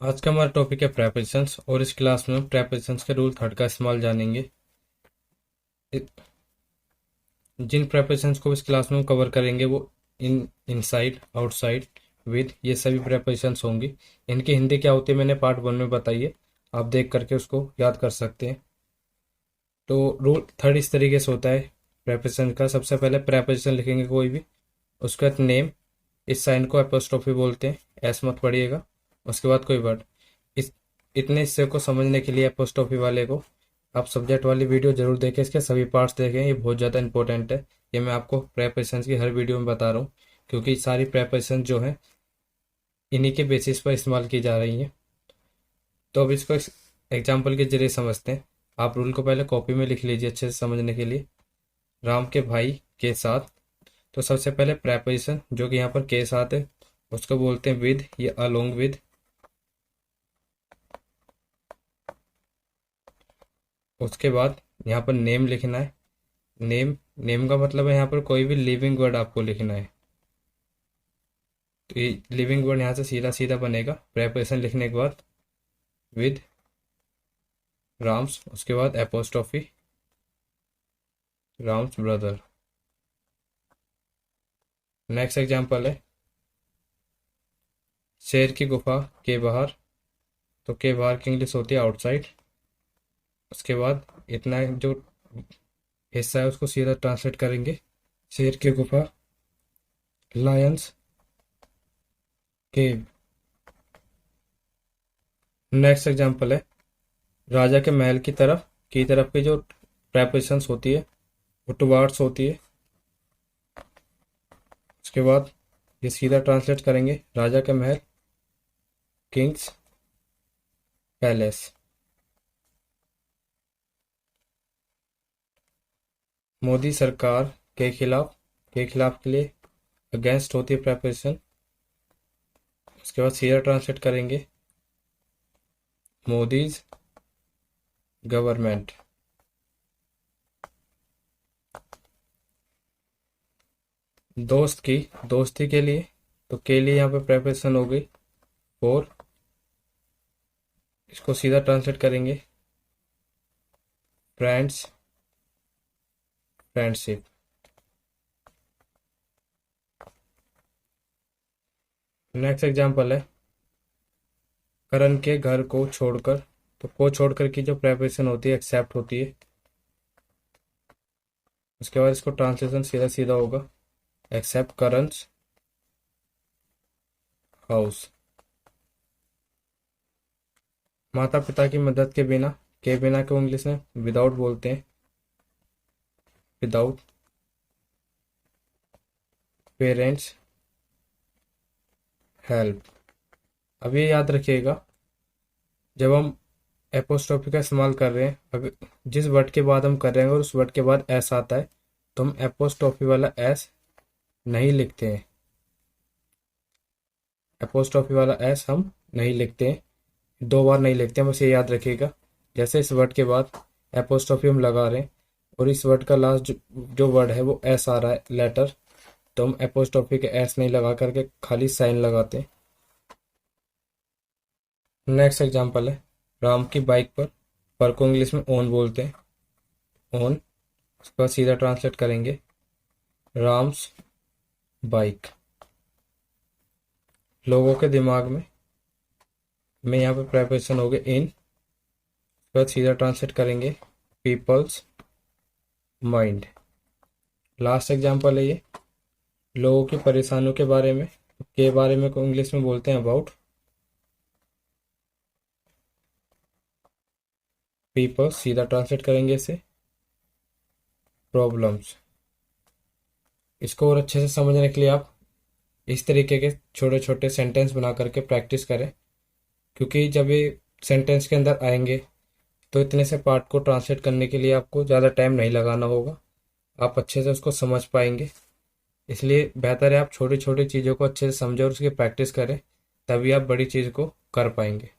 आज का हमारा टॉपिक है प्रेपोजिशंस और इस क्लास में हम प्रेपोजिशंस के रूल थर्ड का इस्तेमाल जानेंगे। इ- जिन प्रेपोजिशंस को इस क्लास में हम कवर करेंगे वो इनसाइड, आउटसाइड, विद, ये सभी प्रेपोजिशंस होंगी। इनकी हिंदी क्या होती है मैंने पार्ट 1 में बताई है, आप देख करके उसको याद कर सकते हैं। तो रूल थर्ड इस तरीके से होता है प्रेपोजिशन का। सबसे पहले प्रेपोजिशन लिखेंगे कोई भी, उसके बाद नेम, इस साइन को एपोस्ट्रोफी बोलते हैं, एस मत पढ़िएगा। उसके बाद कोई वर्ड। इस इतने हिस्से को समझने के लिए एपोस्ट्रोफी वाले को आप सब्जेक्ट वाली वीडियो जरूर देखें, इसके सभी पार्ट्स देखें, ये बहुत ज़्यादा इंपॉर्टेंट है। ये मैं आपको प्रेपोजिशंस की हर वीडियो में बता रहा हूँ, क्योंकि सारी प्रेपोजिशन जो है इन्हीं के बेसिस पर इस्तेमाल की जा रही हैं। तो अब इसको एग्जाम्पल के जरिए समझते हैं। आप रूल को पहले कॉपी में लिख लीजिए अच्छे से समझने के लिए। राम के भाई के साथ, तो सबसे पहले प्रेपोजिशन जो कि यहाँ पर के साथ है उसको बोलते हैं विद या अलोंग विद। उसके बाद यहाँ पर नेम लिखना है। नेम नेम का मतलब है यहाँ पर कोई भी लिविंग वर्ड आपको लिखना है। तो ये लिविंग वर्ड यहाँ से सीधा सीधा बनेगा प्रेपोजिशन लिखने के बाद विद राम्स, उसके बाद apostrophe Ram's brother. Next example है शेर की गुफा के बाहर, तो के बाहर की इंग्लिश होती है आउटसाइड। उसके बाद इतना जो हिस्सा है उसको सीधा ट्रांसलेट करेंगे, शेर की गुफा लायंस केव। नेक्स्ट एग्जांपल है राजा के महल की तरफ की जो प्रेपोजिशंस होती है वो टुवार्ड्स होती है। उसके बाद ये सीधा ट्रांसलेट करेंगे राजा का महल किंग्स पैलेस। मोदी सरकार के खिलाफ के लिए अगेंस्ट होती है प्रेपोजिशन। उसके बाद सीधा ट्रांसलेट करेंगे मोदीज गवर्नमेंट। दोस्ती के लिए, तो के लिए यहाँ पे प्रेपोजिशन हो गई फॉर, इसको सीधा ट्रांसलेट करेंगे फ्रेंड्स फ्रेंडशिप। नेक्स्ट एग्जांपल है करण के घर को छोड़कर, तो को छोड़कर की जो प्रेपोजिशन होती है एक्सेप्ट होती है। उसके बाद इसको ट्रांसलेशन सीधा सीधा होगा एक्सेप्ट करंस हाउस। माता पिता की मदद के बिना को इंग्लिश में विदाउट बोलते हैं, विदाउट पेरेंट्स हेल्प। अब ये याद रखिएगा, जब हम एपोस्ट्रोफी का इस्तेमाल कर रहे हैं, अगर जिस वर्ड के बाद हम कर रहे हैं और उस वर्ड के बाद एस आता है तो हम एपोस्ट्रोफी वाला एस नहीं लिखते हैं। एपोस्ट्रोफी वाला एस हम नहीं लिखते हैं, 2 बार नहीं लिखते हैं, बस ये याद रखिएगा। जैसे इस वर्ड के बाद एपोस्ट्रोफी हम लगा रहे हैं और इस वर्ड का लास्ट जो वर्ड है वो एस आ रहा है लेटर, तो हम एपोस्ट्रोफी के एस नहीं लगा करके खाली साइन लगाते हैं। नेक्स्ट एग्जांपल है राम की बाइक पर को इंग्लिश में ओन बोलते हैं, ओन। उसका सीधा ट्रांसलेट करेंगे राम्स बाइक। लोगों के दिमाग में यहाँ पे प्रेपोजिशन हो गए इन, उसके बाद सीधा ट्रांसलेट करेंगे पीपल्स माइंड। लास्ट एग्जांपल है ये लोगों की परेशानियों के बारे में को इंग्लिश में बोलते हैं अबाउट, पीपल सीधा ट्रांसलेट करेंगे इसे प्रॉब्लम्स। इसको और अच्छे से समझने के लिए आप इस तरीके के छोटे छोटे सेंटेंस बना करके प्रैक्टिस करें, क्योंकि जब ये सेंटेंस के अंदर आएंगे तो इतने से पार्ट को ट्रांसलेट करने के लिए आपको ज़्यादा टाइम नहीं लगाना होगा, आप अच्छे से उसको समझ पाएंगे। इसलिए बेहतर है आप छोटी छोटी चीज़ों को अच्छे से समझें और उसकी प्रैक्टिस करें, तभी आप बड़ी चीज़ को कर पाएंगे।